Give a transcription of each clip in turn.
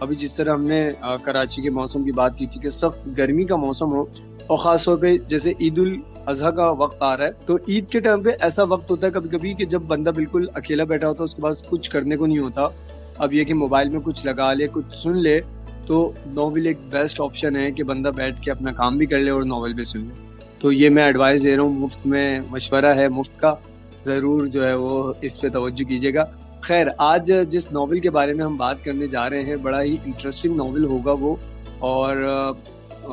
ابھی جس طرح ہم نے کراچی کے موسم کی بات کی تھی کہ سخت گرمی کا موسم ہو، اور خاص طور پہ جیسے عید الاضحیٰ کا وقت آ رہا ہے، تو عید کے ٹائم پہ ایسا وقت ہوتا ہے کبھی کبھی کہ جب بندہ بالکل اکیلا بیٹھا ہوتا ہے، اس کے پاس کچھ کرنے کو نہیں ہوتا، اب یہ کہ موبائل میں کچھ لگا لے، کچھ سن لے، تو ناول ایک بیسٹ آپشن ہے کہ بندہ بیٹھ کے اپنا کام بھی کر لے اور ناول بھی سن لے۔ تو یہ میں ایڈوائز دے رہا ہوں، مفت میں مشورہ ہے مفت کا، ضرور جو ہے وہ اس پہ توجہ کیجیے گا۔ خیر، آج جس ناول کے بارے میں ہم بات کرنے جا رہے ہیں بڑا ہی انٹرسٹنگ ناول ہوگا وہ، اور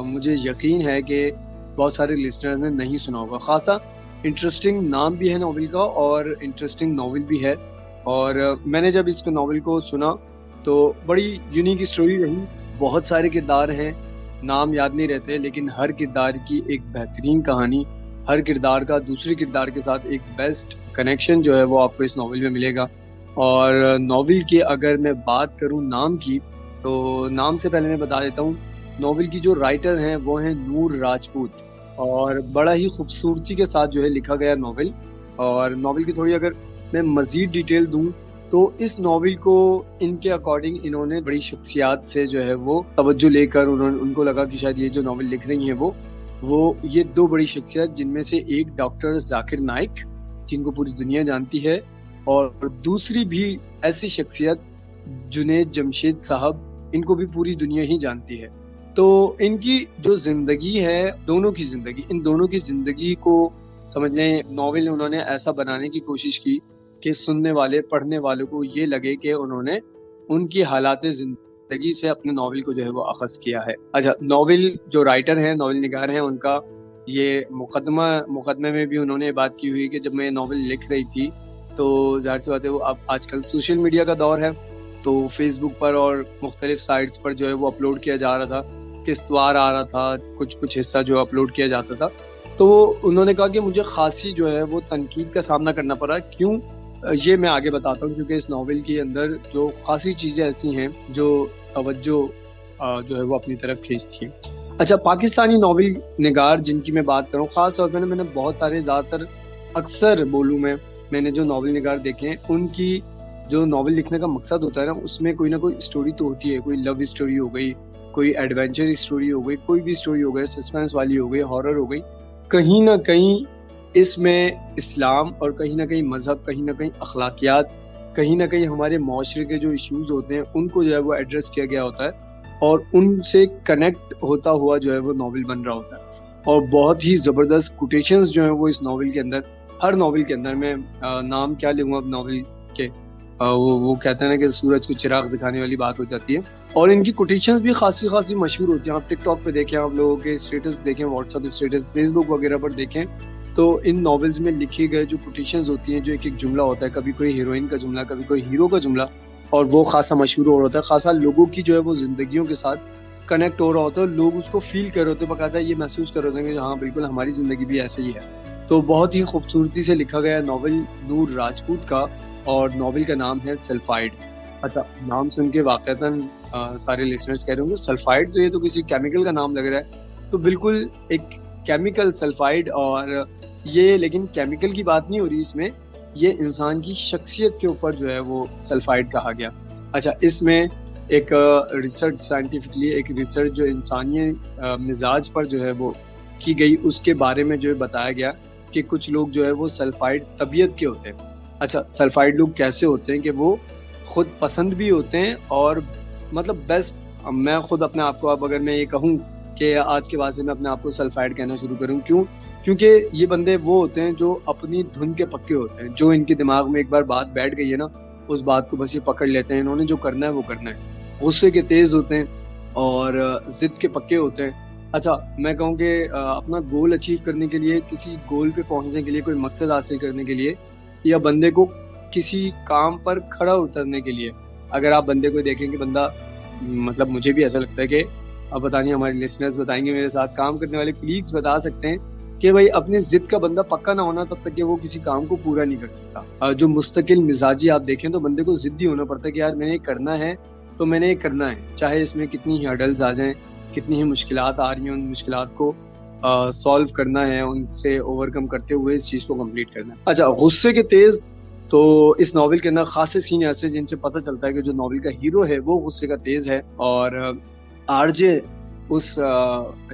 مجھے یقین ہے کہ بہت سارے لسنرز نے نہیں سنا ہوگا۔ خاصا انٹرسٹنگ نام بھی ہے ناول کا اور انٹرسٹنگ ناول بھی ہے، اور میں نے جب اس ناول کو سنا تو بڑی یونیک اسٹوری رہی۔ بہت سارے کردار ہیں، نام یاد نہیں رہتے، لیکن ہر کردار کی ایک بہترین کہانی، ہر کردار کا دوسرے کردار کے ساتھ ایک بیسٹ کنیکشن جو ہے وہ آپ کو اس ناول میں ملے گا۔ اور ناول کی اگر میں بات کروں نام کی، تو نام سے پہلے میں بتا دیتا ہوں، ناول کی جو رائٹر ہیں وہ ہیں نور راجپوت، اور بڑا ہی خوبصورتی کے ساتھ جو ہے لکھا گیا ناول۔ اور ناول کی تھوڑی اگر میں مزید ڈیٹیل دوں تو اس ناول کو ان کے اکارڈنگ انہوں نے بڑی شخصیات سے جو ہے وہ توجہ لے کر ان کو لگا کہ شاید یہ جو ناول لکھ رہی ہیں وہ یہ دو بڑی شخصیت، جن میں سے ایک ڈاکٹر ذاکر نائک جن کو پوری دنیا جانتی ہے، اور دوسری بھی ایسی شخصیت جنید جمشید صاحب، ان کو بھی پوری دنیا ہی جانتی ہے۔ تو ان کی جو زندگی ہے، ان دونوں کی زندگی کو سمجھ لیں، ناول انہوں نے ایسا بنانے کی کوشش کی کہ سننے والے پڑھنے والوں کو یہ لگے کہ انہوں نے ان کی حالات زندگی سے اپنے ناول کو جو ہے وہ اخذ کیا ہے۔ اچھا، ناول جو رائٹر ہیں، ناول نگار ہیں، ان کا یہ مقدمے میں بھی انہوں نے بات کی ہوئی کہ جب میں ناول لکھ رہی تھی تو ظاہر سی بات ہے، وہ اب آج کل سوشل میڈیا کا دور ہے، تو فیس بک پر اور مختلف سائٹس پر جو ہے وہ اپلوڈ کیا جا رہا تھا، قسطوار آ رہا تھا، کچھ حصہ جو اپلوڈ کیا جاتا تھا، تو انہوں نے کہا کہ مجھے خاصی جو ہے وہ تنقید کا سامنا کرنا پڑا۔ کیوں؟ یہ میں آگے بتاتا ہوں، کیونکہ اس ناول کے اندر جو خاصی چیزیں ایسی ہیں جو توجہ جو ہے وہ اپنی طرف کھینچتی ہیں۔ اچھا، پاکستانی ناول نگار جن کی میں بات کروں، خاص طور پہ میں نے بہت سارے، زیادہ تر اکثر بولوں میں نے جو ناول نگار دیکھے ہیں، ان کی جو ناول لکھنے کا مقصد ہوتا ہے نا، اس میں کوئی نہ کوئی اسٹوری تو ہوتی ہے، کوئی لو اسٹوری ہو گئی، کوئی ایڈونچر اسٹوری ہو گئی، کوئی بھی اسٹوری ہو گئی، سسپینس والی ہو گئی، ہارر ہو گئی، کہیں نہ کہیں اس میں اسلام اور کہیں نہ کہیں مذہب، کہیں نہ کہیں اخلاقیات، کہیں نہ کہیں ہمارے معاشرے کے جو ایشوز ہوتے ہیں ان کو جو ہے وہ ایڈریس کیا گیا ہوتا ہے، اور ان سے کنیکٹ ہوتا ہوا جو ہے وہ ناول بن رہا ہوتا ہے۔ اور بہت ہی زبردست کوٹیشنز جو ہیں وہ اس ناول کے اندر، ہر ناول کے اندر، میں نام کیا لوں اب ناول کے، وہ کہتے ہیں نا کہ سورج کو چراغ دکھانے والی بات ہو جاتی ہے، اور ان کی کوٹیشنز بھی خاصی مشہور ہوتی ہیں۔ آپ ٹک ٹاک پہ دیکھیں، آپ لوگوں کے اسٹیٹس دیکھیں، واٹس ایپ اسٹیٹس، فیس بک وغیرہ پر دیکھیں، تو ان ناولز میں لکھے گئے جو کوٹیشنز ہوتی ہیں، جو ایک جملہ ہوتا ہے، کبھی کوئی ہیروئن کا جملہ، کبھی کوئی ہیرو کا جملہ، اور وہ خاصا مشہور ہو رہا ہوتا ہے، خاصا لوگوں کی جو ہے وہ زندگیوں کے ساتھ کنیکٹ ہو رہا ہوتا ہے، لوگ اس کو فیل کر رہے ہوتے ہیں، باقاعدہ یہ محسوس کر رہے ہوتے ہیں کہ ہاں بالکل ہماری زندگی بھی ایسے ہی ہے۔ تو بہت ہی خوبصورتی سے لکھا گیا ناول نور راجپوت کا، اور ناول کا نام ہے سلفائڈ۔ اچھا، نام سن کے واقعتاً سارے لسنرز کہہ رہے ہوں گے سلفائڈ تو یہ تو کسی کیمیکل کا نام لگ رہا ہے، تو بالکل ایک کیمیکل سلفائڈ، اور یہ لیکن کیمیکل کی بات نہیں ہو رہی اس میں، یہ انسان کی شخصیت کے اوپر جو ہے وہ سلفائڈ کہا گیا۔ اچھا، اس میں ایک ریسرچ، سائنٹیفکلی ایک ریسرچ جو انسانی مزاج پر جو ہے وہ کی گئی، اس کے بارے میں جو ہے بتایا گیا کہ کچھ لوگ جو ہے وہ سلفائڈ طبیعت کے ہوتے ہیں۔ اچھا، سلفائڈ لوگ کیسے ہوتے ہیں کہ وہ خود پسند بھی ہوتے ہیں، اور مطلب بیسٹ، میں خود اپنے آپ کو، اب اگر میں یہ کہوں کہ آج کے بعد سے میں اپنے آپ کو سلفائڈ کہنا شروع کروں، کیونکہ یہ بندے وہ ہوتے ہیں جو اپنی دھن کے پکے ہوتے ہیں، جو ان کے دماغ میں ایک بار بات بیٹھ گئی ہے نا، اس بات کو بس یہ پکڑ لیتے ہیں، انہوں نے جو کرنا ہے وہ کرنا ہے، غصے کے تیز ہوتے ہیں اور ضد کے پکے ہوتے ہیں۔ اچھا، میں کہوں کہ اپنا گول اچیو کرنے کے لیے، کسی گول پہ پہنچنے کے لیے، کوئی مقصد حاصل کرنے کے لیے، یا بندے کو کسی کام پر کھڑا اترنے کے لیے، اگر آپ بندے کو دیکھیں کہ بندہ، مطلب مجھے بھی ایسا لگتا ہے کہ اب پتہ نہیں ہمارے لسنرز بتائیں گے، میرے ساتھ کام کرنے والے کلیگز بتا سکتے ہیں کہ بھائی اپنی ضد کا بندہ پکا نہ ہونا تب تک کہ وہ کسی کام کو پورا نہیں کر سکتا۔ جو مستقل مزاجی آپ دیکھیں تو بندے کو ضدی ہونا پڑتا ہے کہ یار میں نے یہ کرنا ہے تو میں نے یہ کرنا ہے، چاہے اس میں کتنی ہی ہرڈلز آ جائیں، کتنی ہی مشکلات آ رہی ہیں، ان مشکلات کو سالو کرنا ہے، ان سے اوور کم کرتے ہوئے اس چیز کو کمپلیٹ کرنا ہے۔ اچھا، غصے کے تیز تو اس ناول کے اندر خاصے سین ایسے جن سے پتہ چلتا ہے کہ جو ناول کا ہیرو ہے وہ غصے کا تیز ہے، اور آر جے اس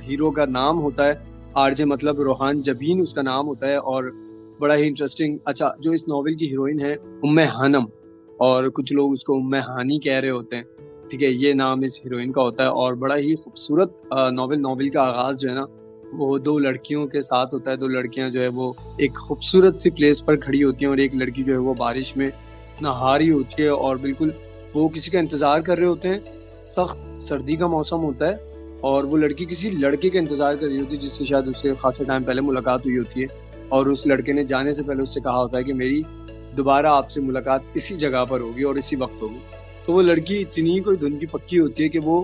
ہیرو کا نام ہوتا ہے. آر جے مطلب روحان جبین اس کا نام ہوتا ہے، اور بڑا ہی انٹرسٹنگ. اچھا، جو اس ناول کی ہیروئن ہے ام ہانم، اور کچھ لوگ اس کو ام ہانی کہہ رہے ہوتے ہیں، ٹھیک ہے، یہ نام اس ہیروئن کا ہوتا ہے. اور بڑا ہی خوبصورت ناول کا آغاز جو ہے نا وہ دو لڑکیوں کے ساتھ ہوتا ہے. دو لڑکیاں جو ہے وہ ایک خوبصورت سی پلیس پر کھڑی ہوتی ہیں، اور ایک لڑکی جو ہے وہ بارش میں نہا رہی ہوتی ہے، اور بالکل وہ کسی کا انتظار کر رہے ہوتے ہیں. سخت سردی کا موسم ہوتا ہے، اور وہ لڑکی کسی لڑکے کا انتظار کر رہی ہوتی ہے جس سے شاید اس سے خاصے ٹائم پہلے ملاقات ہوئی ہوتی ہے، اور اس لڑکے نے جانے سے پہلے اس سے کہا ہوتا ہے کہ میری دوبارہ آپ سے ملاقات اسی جگہ پر ہوگی اور اسی وقت ہوگی. تو وہ لڑکی اتنی کوئی دھن کی پکی ہوتی ہے کہ وہ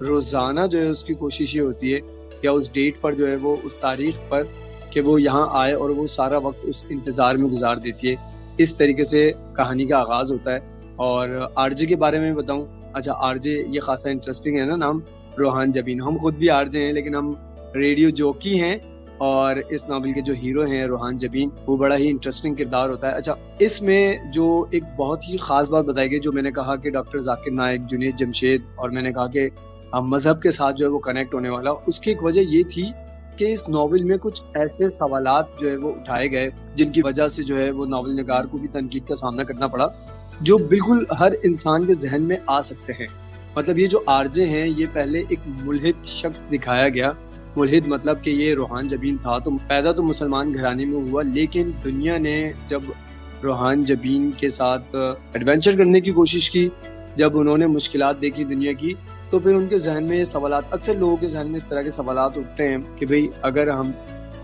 روزانہ جو ہے اس کی کوشش یہ ہوتی ہے یا اس ڈیٹ پر جو ہے وہ اس تاریخ پر کہ وہ یہاں آئے، اور وہ سارا وقت اس انتظار میں گزار دیتی ہے. اس طریقے سے کہانی کا آغاز ہوتا ہے. اور آر جے کے بارے میں بتاؤں، اچھا، آر جے یہ خاصا انٹرسٹنگ ہے نا نام، روحان جبین. ہم خود بھی آر جے ہیں، لیکن ہم ریڈیو جوکی ہیں، اور اس ناول کے جو ہیرو ہیں روحان جبین، وہ بڑا ہی انٹرسٹنگ کردار ہوتا ہے. اچھا، اس میں جو ایک بہت ہی خاص بات بتائی گئی، جو میں نے کہا کہ ڈاکٹر ذاکر نائک، جنید جمشید، اور میں نے کہا کہ مذہب کے ساتھ جو ہے وہ کنیکٹ ہونے والا، اس کی ایک وجہ یہ تھی کہ اس ناول میں کچھ ایسے سوالات جو ہے وہ اٹھائے گئے جن کی وجہ سے جو ہے وہ ناول نگار کو بھی تنقید کا سامنا کرنا پڑا، جو بالکل ہر انسان کے ذہن میں آ سکتے ہیں. مطلب یہ جو آر جے ہیں، یہ پہلے ایک ملحد شخص دکھایا گیا. ملحد مطلب کہ یہ روحان جبین تھا تو پیدا تو مسلمان گھرانے میں ہوا، لیکن دنیا نے جب روحان جبین کے ساتھ ایڈونچر کرنے کی کوشش کی، جب انہوں نے مشکلات دیکھی دنیا کی، تو پھر ان کے ذہن میں یہ سوالات، اکثر لوگوں کے ذہن میں اس طرح کے سوالات اٹھتے ہیں کہ بھئی اگر ہم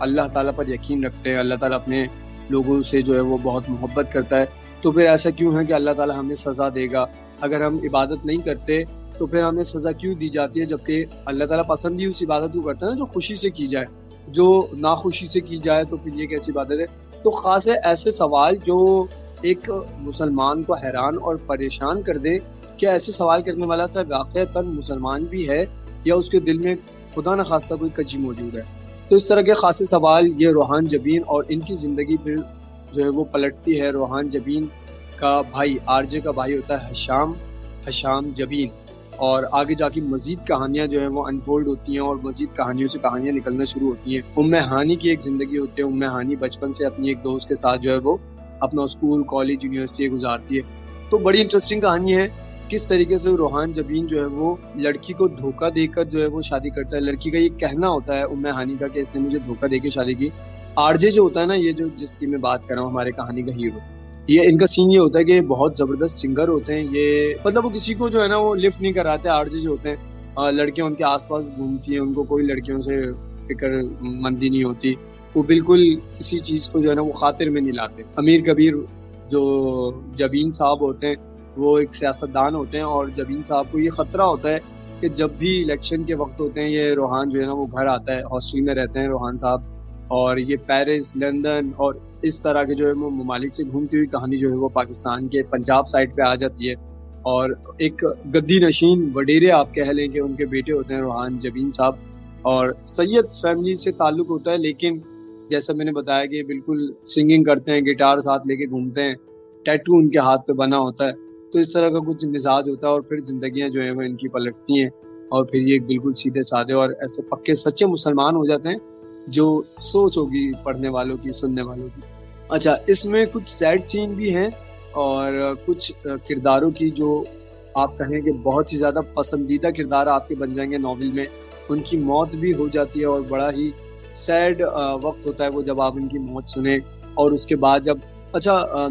اللہ تعالیٰ پر یقین رکھتے ہیں، اللہ تعالیٰ اپنے لوگوں سے جو ہے وہ بہت محبت کرتا ہے، تو پھر ایسا کیوں ہے کہ اللہ تعالیٰ ہمیں سزا دے گا؟ اگر ہم عبادت نہیں کرتے تو پھر ہمیں سزا کیوں دی جاتی ہے، جبکہ اللہ تعالیٰ پسند ہی اس عبادت کو کرتا ہے نا جو خوشی سے کی جائے، جو ناخوشی سے کی جائے تو پھر یہ کیسی عبادت ہے؟ تو خاص ہے ایسے سوال جو ایک مسلمان کو حیران اور پریشان کر دے. کیا ایسے سوال کرنے والا تھا واقعتاً مسلمان بھی ہے، یا اس کے دل میں خدا نہ خواستہ کوئی کجی موجود ہے؟ تو اس طرح کے خاصے سوال یہ روحان جبین اور ان کی زندگی پھر جو ہے وہ پلٹتی ہے. روحان جبین کا بھائی، آر جے کا بھائی ہوتا ہے حشام جبین، اور آگے جا کے مزید کہانیاں جو ہیں وہ انفولڈ ہوتی ہیں، اور مزید کہانیوں سے کہانیاں نکلنا شروع ہوتی ہیں. ام ہانی کی ایک زندگی ہوتی ہے. ام ہانی بچپن سے اپنی ایک دوست کے ساتھ جو ہے وہ اپنا اسکول، کالج، یونیورسٹی گزارتی ہے. تو بڑی انٹرسٹنگ کہانی ہے کس طریقے سے روحان جبین جو ہے وہ لڑکی کو دھوکہ دے کر جو ہے وہ شادی کرتا ہے. لڑکی کا یہ کہنا ہوتا ہے ام ہانی کا کہ اس نے مجھے دھوکہ دے کے شادی کی. آر جے جو ہوتا ہے نا، یہ جو جس کی میں بات کر رہا ہوں، ہمارے کہانی کا ہیرو، یہ ان کا سین یہ ہوتا ہے کہ بہت زبردست سنگر ہوتے ہیں. یہ مطلب وہ کسی کو جو ہے نا وہ لفٹ نہیں کراتے. آر جے جو ہوتے ہیں، لڑکیاں ان کے آس پاس گھومتی ہیں، ان کو کوئی لڑکیوں سے فکر مندی نہیں ہوتی. وہ بالکل کسی چیز کو جو ہے نا وہ خاطر میں نہیں لاتے. امیر کبیر جو جبین صاحب ہوتے ہیں وہ ایک سیاستدان ہوتے ہیں، اور جبین صاحب کو یہ خطرہ ہوتا ہے کہ جب بھی الیکشن کے وقت ہوتے ہیں، یہ روحان جو ہے نا وہ گھر آتا ہے. ہاسٹل میں رہتے ہیں روحان صاحب، اور یہ پیرس، لندن اور اس طرح کے جو ہے وہ ممالک سے گھومتی ہوئی کہانی جو ہے وہ پاکستان کے پنجاب سائڈ پہ آ جاتی ہے. اور ایک گدی نشین وڈیرے آپ کہہ لیں کہ ان کے بیٹے ہوتے ہیں روحان جبین صاحب، اور سید فیملی سے تعلق ہوتا ہے. لیکن جیسا میں نے بتایا کہ بالکل سنگنگ کرتے ہیں، گٹار ساتھ لے کے گھومتے ہیں، ٹیٹو ان کے ہاتھ پہ بنا ہوتا ہے. تو اس طرح کا کچھ مزاج ہوتا ہے، اور پھر زندگیاں جو ہیں وہ ان کی پلٹتی ہیں، اور پھر یہ بالکل سیدھے سادے اور ایسے پکے سچے مسلمان ہو جاتے ہیں جو سوچ ہوگی پڑھنے والوں کی، سننے والوں کی. اچھا، اس میں کچھ سیڈ سین بھی ہیں، اور کچھ کرداروں کی جو آپ کہیں کہ بہت ہی زیادہ پسندیدہ کردار آپ کے بن جائیں گے ناول میں، ان کی موت بھی ہو جاتی ہے. اور بڑا ہی سیڈ وقت ہوتا ہے وہ جب آپ ان کی موت سنیں. اور اس کے بعد جب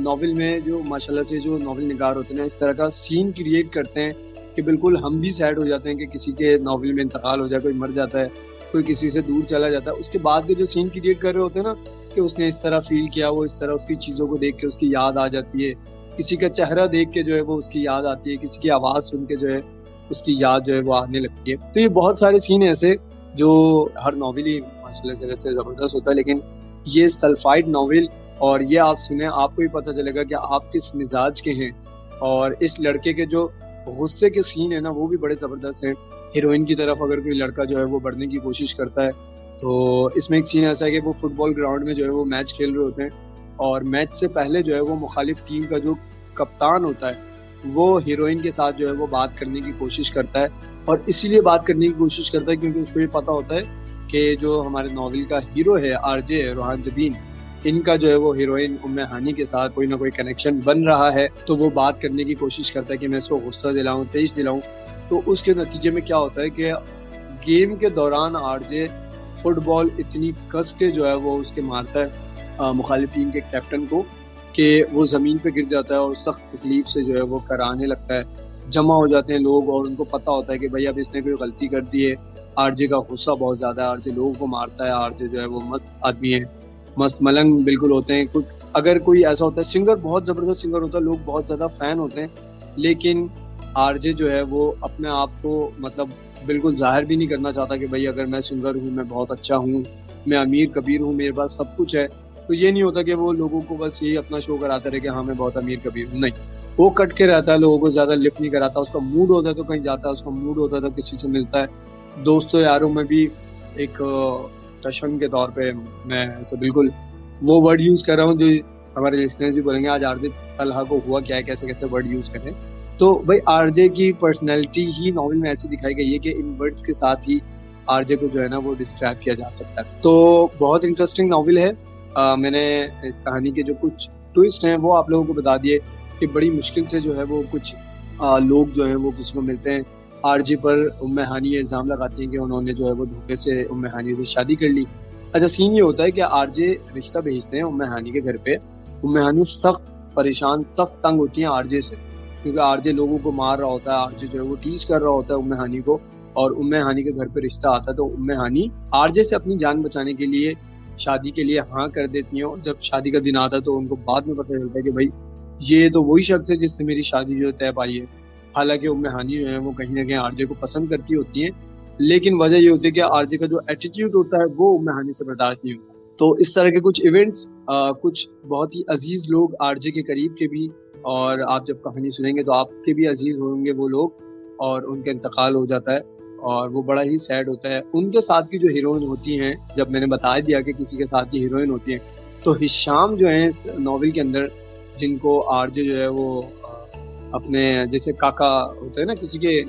ناول میں جو ماشاءاللہ سے جو ناول نگار ہوتے ہیں اس طرح کا سین کریٹ کرتے ہیں کہ بالکل ہم بھی سیڈ ہو جاتے ہیں کہ کسی کے ناول میں انتقال ہو جائے، کوئی مر جاتا ہے، کوئی کسی سے دور چلا جاتا ہے. اس کے بعد کے جو سین کریٹ کر رہے ہوتے ہیں نا کہ اس نے اس طرح فیل کیا، وہ اس طرح اس کی چیزوں کو دیکھ کے اس کی یاد آ جاتی ہے، کسی کا چہرہ دیکھ کے جو ہے وہ اس کی یاد آتی ہے، کسی کی آواز سن کے جو ہے اس کی یاد جو ہے وہ آنے لگتی ہے. تو یہ بہت سارے سین ایسے جو ہر ناول ہی ماشاءاللہ سے ویسے زبردست ہوتا ہے، لیکن یہ سلفائڈ ناول، اور یہ آپ سنیں آپ کو ہی پتہ چلے گا کہ آپ کس مزاج کے ہیں. اور اس لڑکے کے جو غصے کے سین ہیں نا وہ بھی بڑے زبردست ہیں. ہیروئن کی طرف اگر کوئی لڑکا جو ہے وہ بڑھنے کی کوشش کرتا ہے تو اس میں ایک سین ایسا ہے کہ وہ فٹ بال گراؤنڈ میں جو ہے وہ میچ کھیل رہے ہوتے ہیں، اور میچ سے پہلے جو ہے وہ مخالف ٹیم کا جو کپتان ہوتا ہے وہ ہیروئن کے ساتھ جو ہے وہ بات کرنے کی کوشش کرتا ہے، اور اسی لیے بات کرنے کی کوشش کرتا ہے کیونکہ اس کو یہ پتا ہوتا ہے کہ جو ہمارے ناول کا ہیرو ہے آر جے روحان جبین، ان کا جو ہے وہ ہیروئن ام ہانی کے ساتھ کوئی نہ کوئی کنیکشن بن رہا ہے، تو وہ بات کرنے کی کوشش کرتا ہے کہ میں اس کو غصہ دلاؤں، تیز دلاؤں. تو اس کے نتیجے میں کیا ہوتا ہے کہ گیم کے دوران آر جے فٹ بال اتنی کس کے جو ہے وہ اس کے مارتا ہے مخالف ٹیم کے کیپٹن کو کہ وہ زمین پہ گر جاتا ہے اور سخت تکلیف سے جو ہے وہ کرانے لگتا ہے. جمع ہو جاتے ہیں لوگ اور ان کو پتا ہوتا ہے کہ بھائی اب اس نے کوئی غلطی کر دی ہے. آر جے کا غصہ بہت زیادہ ہے، آر جے لوگوں کو مارتا ہے، آر جے جو ہے وہ مست آدمی ہے، مست ملنگ بالکل ہوتے ہیں. کچھ اگر کوئی ایسا ہوتا ہے سنگر، بہت زبردست سنگر ہوتا ہے، لوگ بہت زیادہ فین ہوتے ہیں، لیکن آر جے جو ہے وہ اپنے آپ کو مطلب بالکل ظاہر بھی نہیں کرنا چاہتا کہ بھائی اگر میں سنگر ہوں، میں بہت اچھا ہوں، میں امیر کبیر ہوں، میرے پاس سب کچھ ہے. تو یہ نہیں ہوتا کہ وہ لوگوں کو بس یہی اپنا شو کراتا رہے کہ ہاں میں بہت امیر کبیر ہوں. نہیں، وہ کٹ کے رہتا ہے، لوگوں کو زیادہ لفٹ نہیں کراتا. اس کا موڈ ہوتا ہے تو کہیں جاتا ہے، اس کا موڈ ہوتا ہے تو کسی سے ملتا ہے. دوستوں یاروں میں بھی ایک ٹشن کے طور پہ میں ایسے بالکل وہ ورڈ یوز کر رہا ہوں جو ہمارے لسنرز بھی بولیں گے آج آر جے طلحہ کو ہوا کیا ہے، کیسے کیسے ورڈ یوز کریں. تو بھائی آر جے کی پرسنالٹی ہی ناول میں ایسی دکھائی گئی ہے کہ ان ورڈز کے ساتھ ہی آر جے کو جو ہے نا وہ ڈسکرائب کیا جا سکتا ہے. تو بہت انٹرسٹنگ ناول ہے. میں نے اس کہانی کے جو کچھ ٹوئسٹ ہیں وہ آپ لوگوں کو بتا دیے کہ بڑی مشکل سے جو ہے وہ کچھ لوگ جو ہیں وہ کسی کو ملتے ہیں. آر جے پر ام ہانی یہ الزام لگاتی ہیں کہ انہوں نے جو ہے وہ دھوکے سے ام ہانی سے شادی کر لی. اچھا سین یہ ہوتا ہے کہ آر جے رشتہ بھیجتے ہیں ام ہانی کے گھر پہ. ام ہانی سخت پریشان، سخت تنگ ہوتی ہیں آر جے سے، کیونکہ آر جے لوگوں کو مار رہا ہوتا ہے، آر جے جو ہے وہ ٹیز کر رہا ہوتا ہے ام ہانی کو، اور ام ہانی کے گھر پہ رشتہ آتا ہے تو ام ہانی آر جے سے اپنی جان بچانے کے لیے شادی کے لیے ہاں کر دیتی ہیں. اور جب شادی کا دن آتا ہے تو ان کو بعد میں پتہ چلتا ہے کہ بھائی یہ تو وہی شخص ہے جس سے میری شادی جو ہے طے پائی ہے. حالانکہ ام ہانی جو ہے وہ کہیں نہ کہیں آر جے کو پسند کرتی ہوتی ہیں، لیکن وجہ یہ ہوتی ہے کہ آر جے کا جو ایٹیٹیوڈ ہوتا ہے وہ ام ہانی سے برداشت نہیں ہوتا. تو اس طرح کے کچھ ایونٹس، کچھ بہت ہی عزیز لوگ آر جے کے قریب کے بھی، اور آپ جب کہانی سنیں گے تو آپ کے بھی عزیز ہوں گے وہ لوگ، اور ان کا انتقال ہو جاتا ہے اور وہ بڑا ہی سیڈ ہوتا ہے. ان کے ساتھ کی جو ہیروئن ہوتی ہیں، جب میں نے بتا دیا کہ کسی کے ساتھ کی ہیروئن ہوتی ہیں، تو ہشام جو ہیں اس ناول کے اندر، جن کو آر جے جو ہے وہ اپنے جیسے کاکا ہوتے ہیں نا کسی کے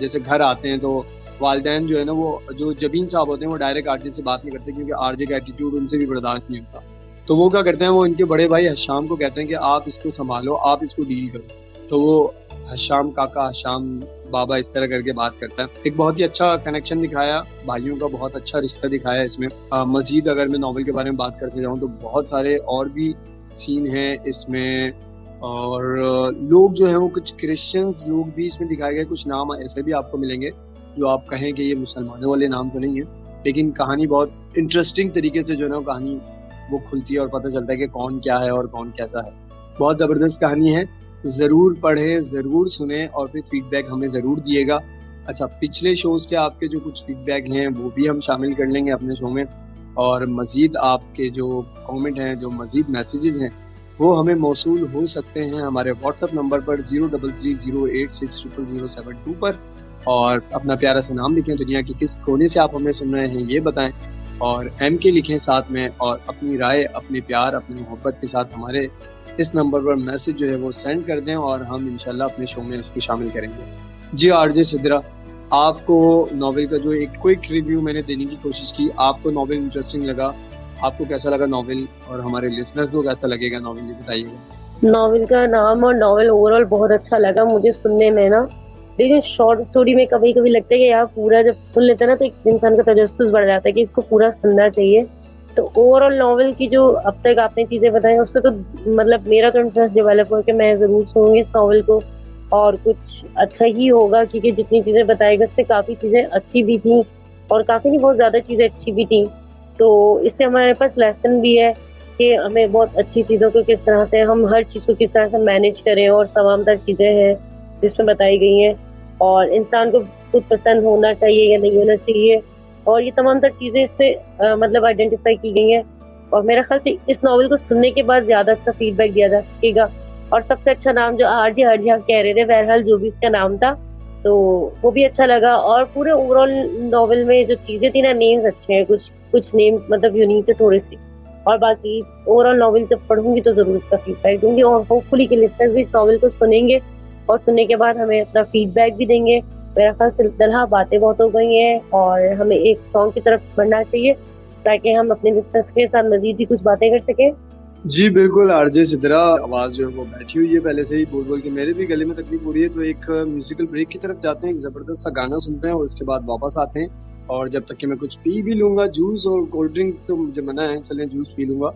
جیسے گھر آتے ہیں، تو والدین جو ہے نا وہ جو جبین صاحب ہوتے ہیں وہ ڈائریکٹ آر جے سے بات نہیں کرتے کیونکہ آر جے کا ایٹیٹیوڈ ان سے بھی برداشت نہیں ہوتا. تو وہ کیا کرتے ہیں، وہ ان کے بڑے بھائی ہشام کو کہتے ہیں کہ آپ اس کو سنبھالو، آپ اس کو ڈیل کرو. تو وہ ہشام کاکا، ہشام بابا اس طرح کر کے بات کرتا ہے. ایک بہت ہی اچھا کنیکشن دکھایا، بھائیوں کا بہت اچھا رشتہ دکھایا اس میں. مزید اگر میں ناول کے بارے میں بات کرتے جاؤں تو بہت سارے اور بھی سین ہیں اس میں، اور لوگ جو ہیں وہ کچھ کرسچنز لوگ بھی اس میں دکھائے گئے. کچھ نام ایسے بھی آپ کو ملیں گے جو آپ کہیں کہ یہ مسلمانوں والے نام تو نہیں ہیں، لیکن کہانی بہت انٹرسٹنگ طریقے سے جو ہے نا کہانی وہ کھلتی ہے اور پتہ چلتا ہے کہ کون کیا ہے اور کون کیسا ہے. بہت زبردست کہانی ہے، ضرور پڑھیں، ضرور سنیں اور پھر فیڈ بیک ہمیں ضرور دیے گا. اچھا پچھلے شوز کے آپ کے جو کچھ فیڈ بیک ہیں وہ بھی ہم شامل کر لیں گے اپنے شو میں، اور مزید آپ کے جو کامنٹ ہیں، جو مزید میسیجز ہیں وہ ہمیں موصول ہو سکتے ہیں ہمارے واٹس ایپ نمبر پر 0330860072 پر، اور اپنا پیارا سا نام لکھیں، دنیا کے کس کونے سے آپ ہمیں سن رہے ہیں یہ بتائیں، اور ایم کے لکھیں ساتھ میں، اور اپنی رائے، اپنے پیار، اپنی محبت کے ساتھ ہمارے اس نمبر پر میسج جو ہے وہ سینڈ کر دیں، اور ہم انشاءاللہ اپنے شو میں اس کو شامل کریں گے. جی آر جے سدرا، آپ کو ناول کا جو ایک کوئک ریویو میں نے دینے کی کوشش کی، آپ کو ناول انٹرسٹنگ لگا؟ آپ کو کیسا لگا ناول، اور ہمارے لسنرز کو کیسا لگے گا ناول، یہ بتائیے گا. ناول کا نام اور ناول اوور آل بہت اچھا لگا مجھے سننے میں نا. لیکن شارٹ اسٹوری میں کبھی کبھی لگتا ہے کہ یار پورا جب سن لیتا ہے نا تو ایک انسان کا تجسس بڑھ جاتا ہے کہ اس کو پورا سننا چاہیے. تو اوور آل ناول کی جو اب تک آپ نے چیزیں بتائیں اس سے تو مطلب میرا تو انٹرسٹ ڈیولپ ہو کہ میں ضرور سنوں گی اس ناول کو، اور کچھ اچھا ہی ہوگا کیونکہ جتنی چیزیں بتائی گئی اس سے کافی چیزیں اچھی بھی تھیں اور کافی نہیں بہت زیادہ چیزیں اچھی بھی تھیں. تو اس سے ہمارے پاس لیسن بھی ہے کہ ہمیں بہت اچھی چیزوں کو کس طرح سے ہم ہر چیز کو کس طرح سے مینیج کریں، اور تمام تر چیزیں ہیں جس میں بتائی گئی ہیں، اور انسان کو خود پسند ہونا چاہیے یا نہیں ہونا چاہیے، اور یہ تمام تر چیزیں اس سے مطلب آئیڈینٹیفائی کی گئی ہیں. اور میرا خیال سے اس ناول کو سننے کے بعد زیادہ اچھا فیڈ بیک دیا جا سکے گا. اور سب سے اچھا نام جو آر جے کہہ رہے تھے، بہرحال جو بھی اس کا نام تھا تو وہ بھی اچھا لگا. اور پورے اوور آل ناول میں جو چیزیں تھی نا، نیمز اچھے ہیں، کچھ نیم مطلب یونیک ہے تھوڑے سے. اور باقی اوور آل ناول جب پڑھوں گی تو ضرور اس کا فیڈ بیک دوں گی، اور ہوپ فلی کہ لسنرز بھی اس ناول کو سنیں گے اور سننے کے بعد ہمیں اپنا فیڈ بیک بھی دیں گے. میرا خیال سے طلحہ باتیں بہت ہو گئی ہیں اور ہمیں ایک سانگ کی طرف بڑھنا چاہیے تاکہ ہم اپنے لسنرز کے ساتھ مزید بھی کچھ باتیں کر سکیں. جی بالکل آر جے سدرا آواز جو ہے وہ بیٹھی ہوئی ہے پہلے سے ہی بول بول کے، میرے بھی گلے میں تکلیف ہو رہی ہے، تو ایک میوزیکل بریک کی طرف جاتے ہیں، ایک زبردست سا گانا سنتے ہیں اور اس کے بعد واپس آتے ہیں. اور جب تک کہ میں کچھ پی بھی لوں گا، جوس اور کولڈ ڈرنک تو مجھے منع ہے، چلیں جوس پی لوں گا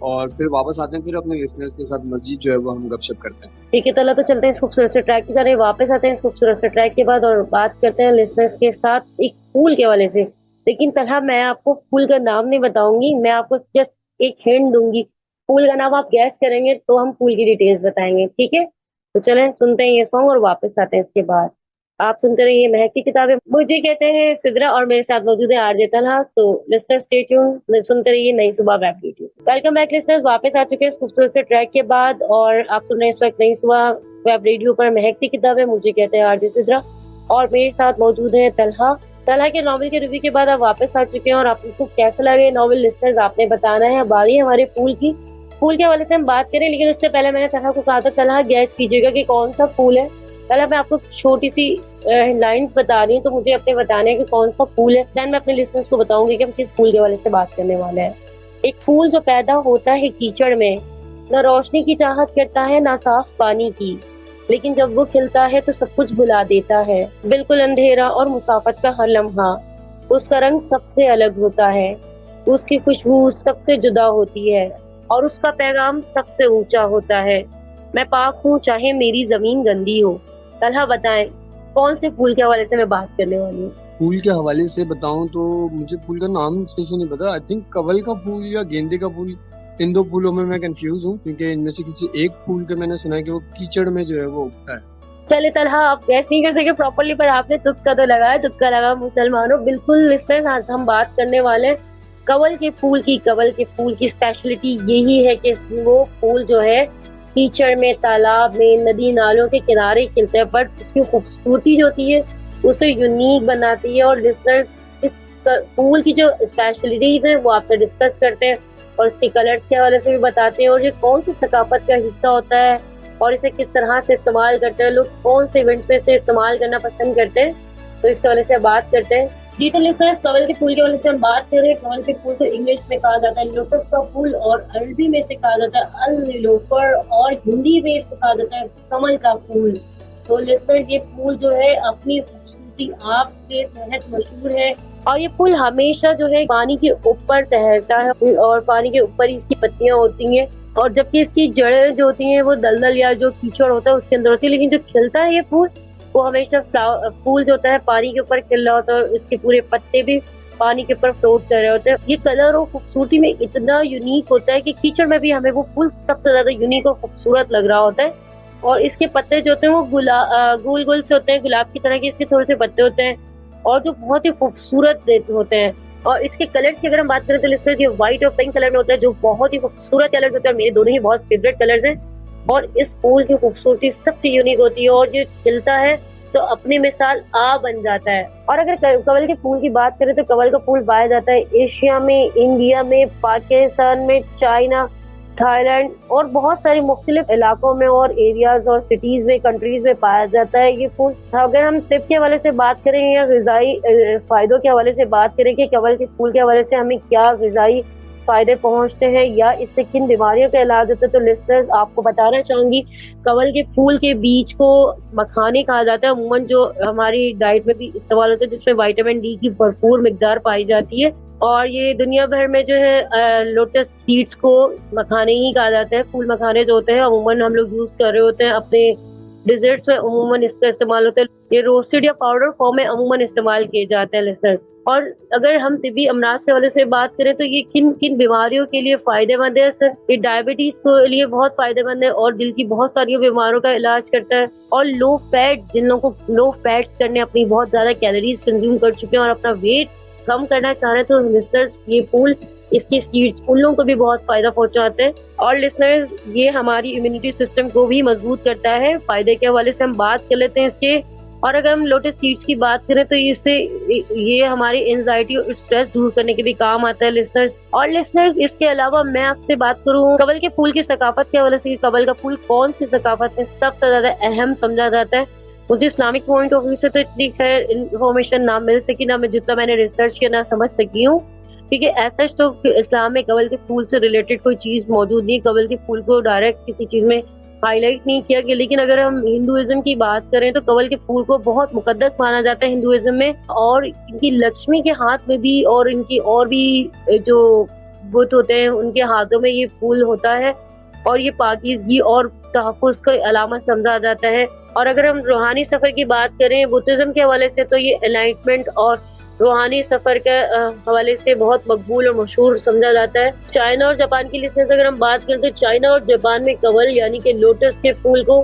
اور پھر واپس آتے ہیں، پھر اپنے لسنرز کے ساتھ مزید جو ہے وہ ہم گپ شپ کرتے ہیں. ٹھیک ہے طلحہ، تو چلتے ہیں اس خوبصورت سے ٹریک کی طرف، واپس آتے ہیں اس خوبصورت سے ٹریک کے بعد اور بات کرتے ہیں لسنرز کے ساتھ ایک پھول کے حوالے سے. لیکن طلحہ میں آپ کو پھول کا نام نہیں بتاؤں گی، میں آپ کو جسٹ ایک ہنٹ دوں گی، پھول کا نام آپ گیس کریں گے تو ہم پھول کی ڈیٹیلز بتائیں گے. ٹھیک ہے، تو چلیں سنتے ہیں یہ سانگ اور واپس آتے ہیں اس کے بعد. آپ سنتے رہیے مہک کی کتابیں، مجھے کہتے ہیں سدرا اور میرے ساتھ موجود ہے آر جے طلحہ. تو لسنر اسٹے ٹیون، سنتے رہیے نئی صبح web radio. Welcome back listeners, واپس آ چکے ہیں اس خوبصورت سے ٹریک کے بعد اور آپ سن رہے ہیں اس وقت نئی صبح ویب ریڈیو پر مہک کی کتابیں، مجھے کہتے ہیں آر جے سدرا اور میرے ساتھ موجود ہیں طلحہ. طلحہ کے ناول کے ریویو کے بعد آپ واپس آ چکے ہیں اور آپ کو کیسا لگے ناول لسنرز آپ نے بتانا ہے. اب آ رہی ہے ہمارے پھول کی، پھول کے حوالے سے ہم بات کریں، لیکن اس سے پہلے میں نے طلحہ کو کہا تھا طلحہ گیس کیجیے گا کہ کون سا پھول ہے. طلحہ میں آپ کو چھوٹی سی لائنز بتا رہی ہوں تو مجھے اپنے بتانے ہیں کہ کون سا پھول ہے، دین میں اپنے لسنرز کو بتاؤں گی کہ ہم کس پھول کے حوالے سے بات کرنے والے ہیں. ایک پھول جو پیدا ہوتا ہے کیچڑ میں، نہ روشنی کی چاہت کرتا ہے نہ صاف پانی کی، لیکن جب وہ کھلتا ہے تو سب کچھ بھلا دیتا ہے، بالکل اندھیرا اور مسافت کا ہر لمحہ. اس کا رنگ سب سے الگ ہوتا ہے، اس کی خوشبو سب سے جدا ہوتی ہے اور اس کا پیغام سب سے اونچا ہوتا ہے، میں پاک ہوں چاہے میری زمین گندی ہو. طلحہ بتائیں کون سے پھول کے حوالے سے میں بات کرنے والی ہوں؟ پھول کے حوالے سے بتاؤں تو مجھے پھول کا نام صحیح سے نہیں پتا، آئی تھنک کنول کا پھول یا گیندے کا پھول. ان دو پھولوں میں کنفیوز ہوں کیونکہ ان میں سے کسی ایک پھول کے میں نے سنا ہے کہ وہ کیچڑ میں جو ہے وہ اگتا ہے. چلے طلحہ آپ گیس نہیں کر سکے پراپرلی، پر آپ نے تکا تو لگایا، تکا لگا مسلمانوں. بالکل لسنرز آج ہم بات کرنے والے ہیں کنول کے پھول کی. کنول کے پھول کی اسپیشلٹی یہی ہے کہ وہ پھول جو ہے کیچڑ میں، تالاب میں، ندی نالوں کے کنارے کھلتے ہیں، بٹ اس کی خوبصورتی جو ہوتی ہے اسے یونیک بناتی ہے. اور لسنرز اس پھول کی جو اسپیشلٹیز ہیں وہ آپ سے ڈسکس کرتے ہیں اور اس کے کلرز کے حوالے سے بھی بتاتے ہیں اور یہ کون سی ثقافت کا حصہ ہوتا ہے اور اسے کس طرح سے استعمال کرتے ہیں، لوگ کون سے ایونٹس میں اسے استعمال کرنا پسند کرتے ہیں، تو اس کے حوالے سے بات کرتے ہیں. جی تو لسنرز کنول کے پھول کے حوالے سے ہم بات کر رہے ہیں. کنول کے پھول کو انگلش میں کہا جاتا ہے لوٹس کا پھول اور عربی میں سے کہا جاتا ہے النیلوفر اور ہندی میں سے کہا جاتا ہے کمل کا پھول. تو لسنرز یہ پھول جو ہے اپنی خوبصورتی آپ کے تحت مشہور ہے اور یہ پھول ہمیشہ جو ہے پانی کے اوپر تیرتا ہے اور پانی کے اوپر اس کی پتیاں ہوتی ہیں اور جبکہ اس کی جڑیں جو ہوتی ہیں وہ دلدل یا جو کیچڑ ہوتا ہے اس کے اندر ہوتی ہے. لیکن جو کھلتا ہے یہ پھول وہ ہمیشہ پھول جو ہوتا ہے پانی کے اوپر کھل رہا ہوتا ہے اور اس کے پورے پتے بھی پانی کے اوپر فلوٹ کر رہے ہوتے ہیں. یہ کلر اور خوبصورتی میں اتنا یونیک ہوتا ہے کہ کیچڑ میں بھی ہمیں وہ پھول سب سے زیادہ یونیک اور خوبصورت لگ رہا ہوتا ہے. اور اس کے پتے جو ہوتے ہیں وہ گول گول سے ہوتے ہیں، گلاب کی طرح کے اس کے تھوڑے سے پتے ہوتے ہیں اور جو بہت ہی خوبصورت ہوتے ہیں. اور اس کے کلر کی اگر ہم بات کریں تو لسنرز یہ وائٹ اور پنک کلر میں ہوتا ہے جو بہت ہی خوبصورت کلر ہوتے ہیں، میرے دونوں ہی بہت فیوریٹ کلرز ہیں. اور اس پھول کی خوبصورتی سب سے یونیک ہوتی ہے اور جو کھلتا ہے تو اپنی مثال بن جاتا ہے. اور اگر کنول کے پھول کی بات کریں تو کنول کا پھول پایا جاتا ہے ایشیا میں، انڈیا میں، پاکستان میں، چائنا، تھائی لینڈ اور بہت سارے مختلف علاقوں میں اور ایریاز اور سٹیز میں، کنٹریز میں پایا جاتا ہے یہ پھول. اگر ہم ٹپ کے حوالے سے بات کریں یا غذائی فائدوں کے حوالے سے بات کریں کہ کنول کے پھول کے حوالے سے ہمیں کیا غذائی فائدے پہنچتے ہیں یا اس سے کن بیماریوں کا علاج ہوتا ہے، تو لسنرز آپ کو بتانا چاہوں گی کنول کے پھول کے بیج کو مکھانے کہا جاتا ہے. عموماً جو ہماری ڈائٹ میں بھی استعمال ہوتا ہے جس میں وائٹامن ڈی کی بھرپور مقدار پائی جاتی ہے. اور یہ دنیا بھر میں جو ہے لوٹس سیڈس کو مکھانے ہی کہا جاتا ہے. پھول مکھانے جو ہوتے ہیں عموماً ہم لوگ یوز کر رہے ہوتے ہیں اپنے ڈیزرٹس میں، عموماً اس کا استعمال ہوتا ہے. یہ روسٹڈ یا پاؤڈر فارم میں عموماً استعمال کیے جاتے ہیں لسنرز. اور اگر ہم طبی امراض کے حوالے سے بات کریں تو یہ کن کن بیماریوں کے لیے فائدہ مند ہے سر؟ یہ ڈائبٹیز کے لیے بہت فائدہ مند ہے اور دل کی بہت ساری بیماریوں کا علاج کرتا ہے. اور لو فیٹ، جن لوگوں کو لو فیٹس کرنے، اپنی بہت زیادہ کیلوریز کنزیوم کر چکے ہیں اور اپنا ویٹ کم کرنا چاہ رہے ہیں تو لسنرز یہ پھول، اس کی سیڈز ان لوگوں کو بھی بہت فائدہ پہنچاتے ہیں. اور لسنرز یہ ہماری امیونٹی سسٹم کو بھی مضبوط کرتا ہے. فائدے کے حوالے سے ہم بات کر لیتے ہیں اس کے اور اگر ہم لوٹس سیڈس کی بات کریں تو یہ ہماری اینزائٹی اور اسٹریس دور کرنے کے بھی کام آتا ہے لسنرز. اور لسنرز اس کے علاوہ میں آپ سے بات کروں کنول کے پھول کی ثقافت کے حوالے سے. کنول کا پھول کون سی ثقافت میں سب سے زیادہ اہم سمجھا جاتا ہے؟ مجھے اسلامک پوائنٹ آف ویو سے تو اتنی خیر انفارمیشن نہ مل سکی، نہ میں جتنا میں نے ریسرچ کیا نہ سمجھ سکی ہوں، کیونکہ ایسا تو اسلام میں کنول کے پھول سے ریلیٹڈ کوئی چیز موجود نہیں. کنول کے پھول کو ڈائریکٹ کسی چیز میں ہائی لائٹ نہیں کیا گیا. لیکن اگر ہم ہندوازم کی بات کریں تو کنول کے پھول کو بہت مقدس مانا جاتا ہے ہندوازم میں، اور ان کی لکشمی کے ہاتھ میں بھی اور ان کی اور بھی جو بت ہوتے ہیں ان کے ہاتھوں میں یہ پھول ہوتا ہے، اور یہ پاکیزگی اور تحفظ کا علامت سمجھا جاتا ہے. اور اگر ہم روحانی سفر کی بات کریں بدھزم کے حوالے سے تو یہ انلائٹمنٹ اور روحانی سفر کے حوالے سے بہت مقبول اور مشہور سمجھا جاتا ہے. چائنا اور جاپان کی لسٹ سے اگر ہم بات کریں تو چائنا اور جاپان میں کنول یعنی کہ لوٹس کے پھول کو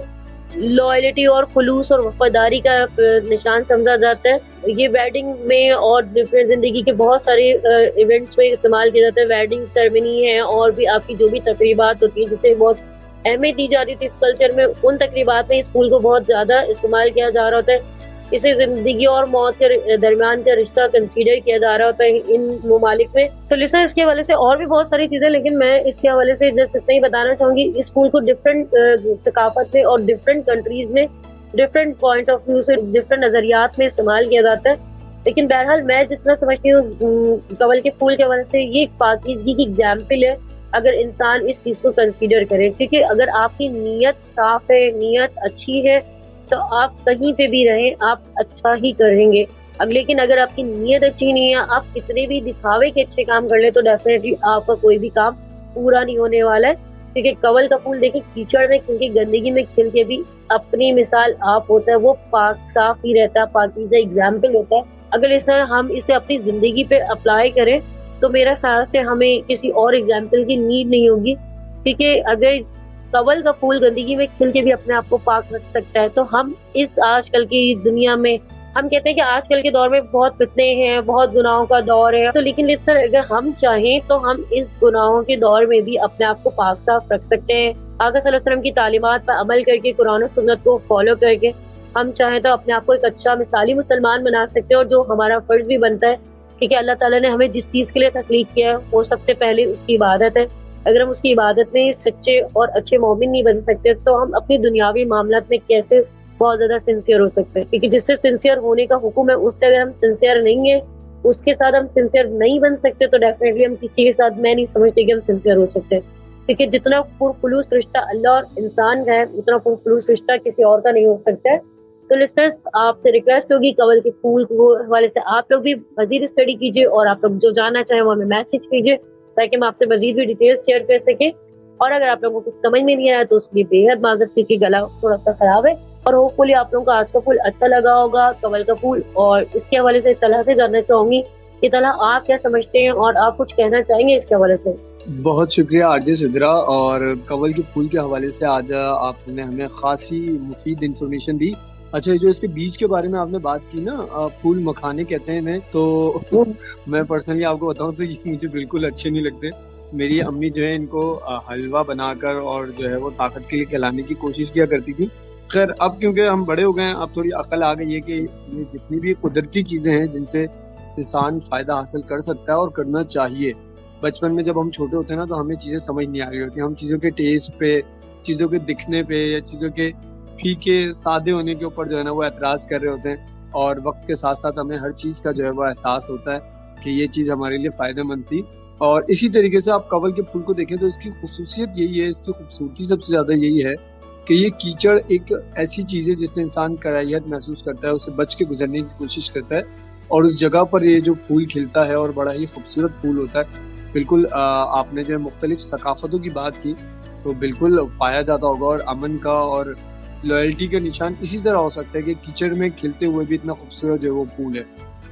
لوائلٹی اور خلوص اور وفاداری کا نشان سمجھا جاتا ہے. یہ ویڈنگ میں اور زندگی کے بہت سارے ایونٹس میں استعمال کیا جاتا ہے. ویڈنگ سیرمنی ہے اور بھی آپ کی جو بھی تقریبات ہوتی ہیں جسے بہت اہمیت دی جاتی تھی اس کلچر میں، ان تقریبات میں اس پھول کو بہت زیادہ استعمال کیا جا رہا ہوتا ہے. اسے زندگی اور موت کے درمیان کا رشتہ کنسیڈر کیا جا رہا ہوتا ہے ان ممالک میں. تو لسن اس کے حوالے سے اور بھی بہت ساری چیزیں، لیکن میں اس کے حوالے سے جس اتنا ہی بتانا چاہوں گی اس پھول کو ڈفرینٹ ثقافت میں اور ڈفرینٹ کنٹریز میں ڈفرینٹ پوائنٹ آف ویو سے ڈفرینٹ نظریات میں استعمال کیا جاتا ہے. لیکن بہرحال میں جتنا سمجھتی ہوں کنول کے پھول کے حوالے سے یہ ایک پاکیزگی کی ایگزامپل ہے اگر انسان اس چیز کو کنسیڈر کرے. کیونکہ اگر آپ کی نیت صاف ہے، نیت اچھی ہے، تو آپ کہیں پہ بھی رہیں آپ اچھا ہی کریں گے. لیکن اگر آپ کی نیت اچھی نہیں ہے، آپ کتنے بھی دکھاوے کے اچھے کام کر لیں تو ڈیفینیٹلی آپ کا کوئی بھی کام پورا نہیں ہونے والا ہے. کیونکہ کنول کا پھول دیکھیں کیچڑ میں کیونکہ گندگی میں کھل کے بھی اپنی مثال آپ ہوتا ہے، وہ پاک صاف ہی رہتا ہے، پاکیزہ ایگزامپل ہوتا ہے. اگر اس طرح ہم اسے اپنی زندگی پہ اپلائی کریں تو میرا خیال سے ہمیں کسی اور ایگزامپل کی نیڈ نہیں ہوگی. کیونکہ اگر کنول کا پھول گندگی میں کھل کے بھی اپنے آپ کو پاک رکھ سکتا ہے تو ہم اس آج کل کی دنیا میں ہم کہتے ہیں کہ آج کل کے دور میں بہت فتنے ہیں، بہت گناہوں کا دور ہے، تو لیکن اس طرح اگر ہم چاہیں تو ہم اس گناہوں کے دور میں بھی اپنے آپ کو پاک صاف رکھ سکتے ہیں. آقا صلی اللہ علیہ وسلم کی تعلیمات پر عمل کر کے قرآن و سنت کو فالو کر کے ہم چاہیں تو اپنے آپ کو ایک اچھا مثالی مسلمان بنا سکتے ہیں. اور جو ہمارا فرض بھی بنتا ہے کیونکہ اللہ تعالیٰ نے ہمیں جس چیز کے لیے تخلیق کیا ہے وہ سب سے پہلے اس کی عبادت ہے. اگر ہم اس کی عبادت میں سچے اور اچھے مومن نہیں بن سکتے تو ہم اپنی دنیاوی معاملات میں کیسے بہت زیادہ سنسیئر ہو سکتے ہیں؟ کیونکہ جس سے سنسیئر ہونے کا حکم ہے اس سے اگر ہم سنسیئر نہیں ہیں، اس کے ساتھ ہم سنسیئر نہیں بن سکتے تو ڈیفینیٹلی ہم کسی کے ساتھ میں نہیں سمجھتے کہ ہم سنسیئر ہو سکتے ہیں. کیونکہ جتنا پرخلوص رشتہ اللہ اور انسان کا ہے اتنا پرخلوص رشتہ کسی اور کا نہیں ہو سکتا ہے. تو لسنرز آپ سے ریکویسٹ ہوگی کنول کے پھول کے حوالے سے آپ لوگ بھی مزید اسٹڈی کیجیے اور آپ لوگ جو جاننا چاہیں وہ ہمیں میسج کیجیے تاکہ ہم آپ سے مزید بھی ڈیٹیلز شیئر کر سکیں. اور اگر آپ لوگوں کو کچھ سمجھ میں نہیں آیا تو اس لیے بے حد معذرت، کیونکہ گلا تھوڑا سا خراب ہے. اور ہوپ فلی آپ لوگوں کو آج کا پھول اچھا لگا ہوگا کنول کا پھول. اور اس کے حوالے سے طلحہ سے جاننا چاہوں گی کہ طلحہ آپ کیا سمجھتے ہیں اور آپ کچھ کہنا چاہیں گے اس کے حوالے سے؟ بہت شکریہ آرجے سدرا. اور کنول کے پھول کے حوالے سے آج آپ نے ہمیں خاصی مفید انفارمیشن دی. اچھا جو اس کے بیج کے بارے میں آپ نے بات کی نا، پھول مکھانے کہتے ہیں انہیں، تو میں پرسنلی آپ کو بتاؤں تو یہ مجھے بالکل اچھے نہیں لگتے. میری امی جو ہے ان کو حلوہ بنا کر اور جو ہے وہ طاقت کے لیے کھلانے کی کوشش کیا کرتی تھی. خیر اب کیونکہ ہم بڑے ہو گئے ہیں اب تھوڑی عقل آ گئی ہے کہ یہ جتنی بھی قدرتی چیزیں ہیں جن سے انسان فائدہ حاصل کر سکتا ہے اور کرنا چاہیے. بچپن میں جب ہم چھوٹے ہوتے ہیں نا تو ہمیں چیزیں سمجھ نہیں آ رہی ہوتی، ہم چیزوں کے ٹیسٹ پہ، چیزوں کے دکھنے پہ یا چیزوں کے پھیکے سادے ہونے کے اوپر جو ہے نا وہ اعتراض کر رہے ہوتے ہیں. اور وقت کے ساتھ ساتھ ہمیں ہر چیز کا جو ہے وہ احساس ہوتا ہے کہ یہ چیز ہمارے لیے فائدہ مند تھی. اور اسی طریقے سے آپ کنول کے پھول کو دیکھیں تو اس کی خصوصیت یہی ہے، اس کی خوبصورتی سب سے زیادہ یہی ہے کہ یہ کیچڑ ایک ایسی چیز ہے جس سے انسان کراہیت محسوس کرتا ہے، اسے بچ کے گزرنے کی کوشش کرتا ہے. اور اس جگہ پر یہ جو پھول کھلتا ہے اور بڑا ہی خوبصورت پھول ہوتا ہے. بالکل آپ نے جو ہے مختلف ثقافتوں کی بات کی تو بالکل پایا جاتا ہوگا. اور امن کا اور لوائلٹی کا نشان اسی طرح ہو سکتا ہے کہ کیچڑ میں کھلتے ہوئے بھی اتنا خوبصورت جو ہے وہ پھول ہے.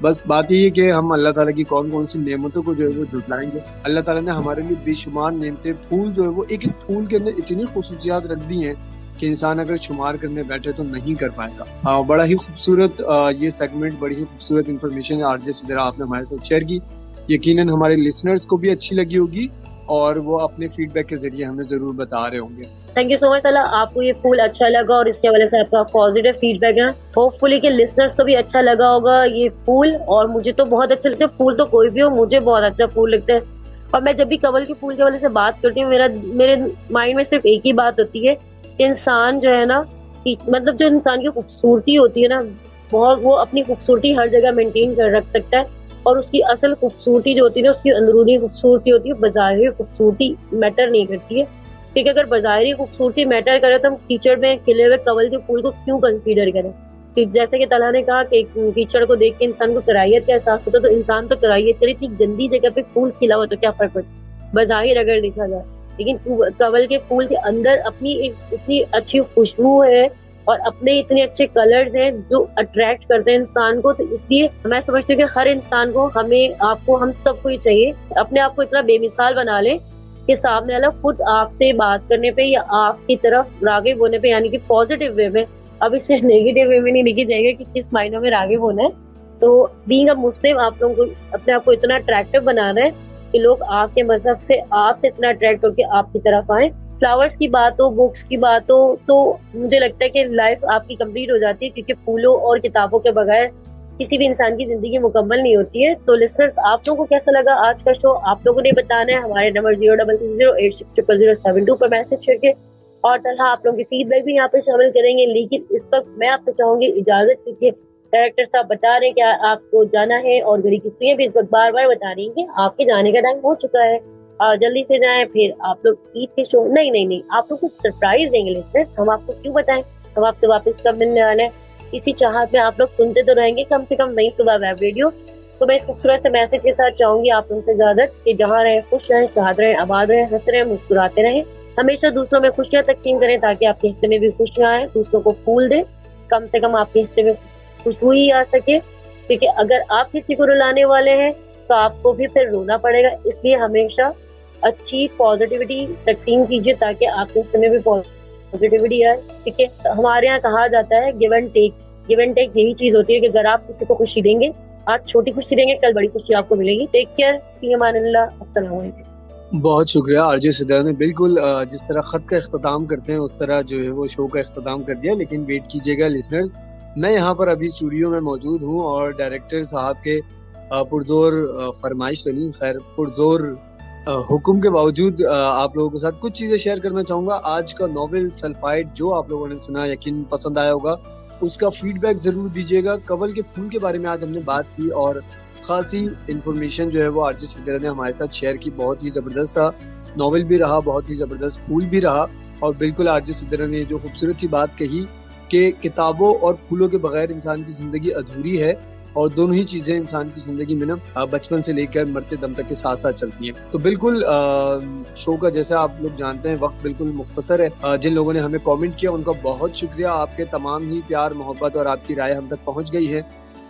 بس بات یہ ہے کہ ہم اللہ تعالیٰ کی کون کون سی نعمتوں کو جو ہے وہ جھٹلائیں گے. اللہ تعالیٰ نے ہمارے لیے بے شمار نعمتیں، پھول جو ہے وہ ایک ایک پھول کے اندر اتنی خصوصیات رکھ دی ہیں کہ انسان اگر شمار کرنے بیٹھے تو نہیں کر پائے گا. بڑا ہی خوبصورت یہ سیگمنٹ، بڑی ہی خوبصورت انفارمیشن آرجے سدرا آپ نے ہمارے ساتھ شیئر کی. یقیناً ہمارے لسنرز کو بھی اچھی لگی ہوگی اور وہ اپنے فیڈ بیک کے ذریعے ہمیں ضرور بتا رہے ہوں گے. تھینک یو سو مچ طلحہ, آپ کو یہ پھول اچھا لگا اور اس کی وجہ سے آپ کا پازیٹیو فیڈ بیک ہے. ہوپ فلی کہ لسنرس کو بھی اچھا لگا ہوگا یہ پھول, اور مجھے تو بہت اچھا لگتا ہے پھول, تو کوئی بھی ہو مجھے بہت اچھا پھول لگتا ہے. اور میں جب بھی کنول کے پھول کے وجہ سے بات کرتی ہوں میرے مائنڈ میں صرف ایک ہی بات ہوتی ہے کہ انسان جو ہے نا, مطلب جو انسان کی خوبصورتی ہوتی ہے نا, بہت وہ اپنی خوبصورتی ہر جگہ مینٹین کر رکھ سکتا ہے, اور اس کی اصل خوبصورتی جو ہوتی ہے نا, اس کی اندرونی خوبصورتی ہوتی ہے, بظاہری خوبصورتی میٹر نہیں کرتی ہے. کیونکہ اگر بظاہری خوبصورتی میٹر کرے تو ہم کیچڑ میں کھلے ہوئے کنول کے پھول کو کیوں کنسیڈر کریں. جیسے کہ طلحہ نے کہا کہ کیچڑ کو دیکھ کے انسان کو کرائیت کا احساس ہوتا ہے, تو انسان تو کرائیت کرے, اتنی گندی جگہ پہ پھول کھلا ہوا تو کیا فرق پڑتا بظاہر اگر دیکھا جائے. لیکن کنول کے پھول کے اندر اپنی ایک اتنی اچھی خوشبو ہے اور اپنے اتنے اچھے کلرز ہیں جو اٹریکٹ کرتے ہیں انسان کو. تو اس لیے میں سمجھتی ہوں کہ ہر انسان کو, ہم سب کو یہ چاہیے اپنے آپ کو اتنا بے مثال بنا لے کہ سامنے والا خود آپ سے بات کرنے پہ یا آپ کی طرف راغب ہونے پہ, یعنی کہ پازیٹیو وے میں, اب اس سے نیگیٹو وے میں نہیں لکھی جائے گا کہ کس معنوں میں راغب ہونا ہے. تو بینگ اے مسلم آپ لوگوں کو اپنے آپ کو اتنا اٹریکٹیو بنانا ہے کہ لوگ آپ کے مذہب سے آپ سے اتنا اٹریکٹ ہو کے آپ کی طرف آئیں. فلاورس کی بات ہو, بکس کی بات ہو, تو مجھے لگتا ہے کہ لائف آپ کی کمپلیٹ ہو جاتی ہے, کیونکہ پھولوں اور کتابوں کے بغیر کسی بھی انسان کی زندگی مکمل نہیں ہوتی ہے. تو لسنرز, آپ لوگوں کو کیسا لگا آج کا شو آپ لوگوں نے بتانا ہے ہمارے نمبر 03308600072 پر میسج کر کے. اور طلحہ آپ لوگوں کی فیڈ بیک بھی یہاں پہ شامل کریں گے. لیکن اس وقت میں آپ سے چاہوں گی اجازت, کیونکہ ڈائریکٹر صاحب بتا رہے ہیں کہ آپ کو جانا ہے, اور گھڑی کی سوئیاں بھی اس وقت بار بار بتا رہی ہیں کہ آپ کے جانے کا ٹائم ہو چکا ہے, جلدی سے جائیں. پھر آپ لوگ عید کے شو نہیں آپ لوگ کو سرپرائز دیں گے لسنرز, ہم آپ کو کیوں بتائیں, ہم آپ سے واپس کب ملنے والے ہیں. اسی چاہت میں آپ لوگ سنتے تو رہیں گے کم سے کم نئی صبح ویب ریڈیو. تو میں اس خوبصورت سے میسج کے ساتھ چاہوں گی آپ لوگوں سے اجازت کہ جہاں رہیں خوش رہیں, شاد رہیں, آباد رہیں, ہنس رہیں, مسکراتے رہیں, ہمیشہ دوسروں میں خوشیاں تقسیم کریں تاکہ آپ کے حصے میں بھی خوشیاں آئیں, دوسروں کو پھول دیں, کم سے کم آپ کے حصے میں خوشبو ہی آ سکے. کیونکہ اگر آپ کسی کو رلانے والے ہیں تو آپ کو بھی پھر رونا پڑے گا. اس لیے ہمیشہ اچھی پازیٹیوٹی تقسیم کیجیے تاکہ آپ کے حصے میں بھی پازیٹیوٹی آئے. ٹھیک ہے, ہمارے یہاں کہا جاتا ہے give and take. Give and take یہی چیز ہوتی ہے کہ اگر آپ کسی کو خوشی دیں گے, آج چھوٹی خوشی دیں گے, کل بڑی خوشی آپ کو ملے گی. ٹیک کیئر, فی امان اللہ, السلام علیکم. بہت شکریہ آر جے صدر نے. بالکل جس طرح خط کا اختتام کرتے ہیں اس طرح جو ہے وہ شو کا اختتام کر دیا. لیکن ویٹ کیجیے گا لسنرز, میں یہاں پر ابھی اسٹوڈیو میں موجود ہوں اور ڈائریکٹر صاحب کے پرزور فرمائش تو نہیں, خیر پرزور حکم کے باوجود آپ لوگوں کے ساتھ کچھ چیزیں شیئر کرنا چاہوں گا. آج کا ناول سلفائڈ جو آپ لوگوں نے سنا یقین پسند آیا ہوگا, اس کا فیڈ بیک ضرور دیجیے گا. کنول کے پھول کے بارے میں آج ہم نے بات کی اور خاصی انفارمیشن جو ہے وہ آر جے صدر نے ہمارے ساتھ شیئر کی. بہت ہی زبردست تھا, ناول بھی رہا, بہت ہی زبردست پھول بھی رہا. اور بالکل آر جے صدر نے جو خوبصورت سی بات کہی کہ کتابوں اور پھولوں کے بغیر انسان کی زندگی ادھوری ہے, اور دونوں ہی چیزیں انسان کی زندگی میں نا بچپن سے لے کر مرتے دم تک کے ساتھ ساتھ چلتی ہیں. تو بالکل شو کا جیسا آپ لوگ جانتے ہیں وقت بالکل مختصر ہے. جن لوگوں نے ہمیں کامنٹ کیا ان کا بہت شکریہ. آپ کے تمام ہی پیار محبت اور آپ کی رائے ہم تک پہنچ گئی ہے.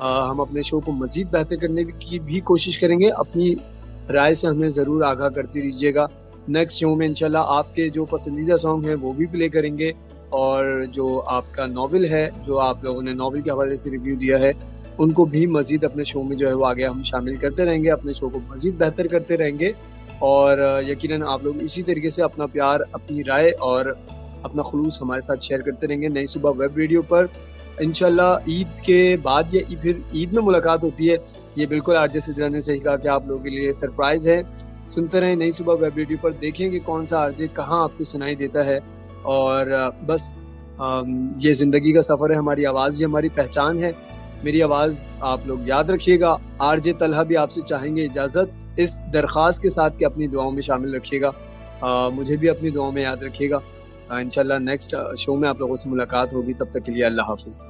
ہم اپنے شو کو مزید بہتر کرنے کی بھی کوشش کریں گے. اپنی رائے سے ہمیں ضرور آگاہ کرتے رہیے گا. نیکسٹ شو میں انشاءاللہ آپ کے جو پسندیدہ سانگ ہیں وہ بھی پلے کریں گے, اور جو آپ کا ناول ہے, جو آپ لوگوں نے ناول کے حوالے سے ریویو دیا ہے, ان کو بھی مزید اپنے شو میں جو ہے وہ آگے ہم شامل کرتے رہیں گے, اپنے شو کو مزید بہتر کرتے رہیں گے. اور یقیناً آپ لوگ اسی طریقے سے اپنا پیار, اپنی رائے اور اپنا خلوص ہمارے ساتھ شیئر کرتے رہیں گے. نئی صبح ویب ریڈیو پر انشاءاللہ عید کے بعد یا پھر عید میں ملاقات ہوتی ہے. یہ بالکل آر جے صدر نے صحیح کہا کہ آپ لوگوں کے لیے سرپرائز ہے. سنتے رہیں نئی صبح ویب ریڈیو پر, دیکھیں کہ کون سا آر جے کہاں آپ کو سنائی دیتا ہے. اور بس یہ زندگی کا سفر ہے, ہماری آواز یہ ہماری پہچان ہے. میری آواز آپ لوگ یاد رکھیے گا. آر جے طلحہ بھی آپ سے چاہیں گے اجازت, اس درخواست کے ساتھ کہ اپنی دعاؤں میں شامل رکھیے گا, مجھے بھی اپنی دعاؤں میں یاد رکھیے گا. انشاءاللہ نیکسٹ شو میں آپ لوگوں سے ملاقات ہوگی. تب تک کے لیے اللہ حافظ.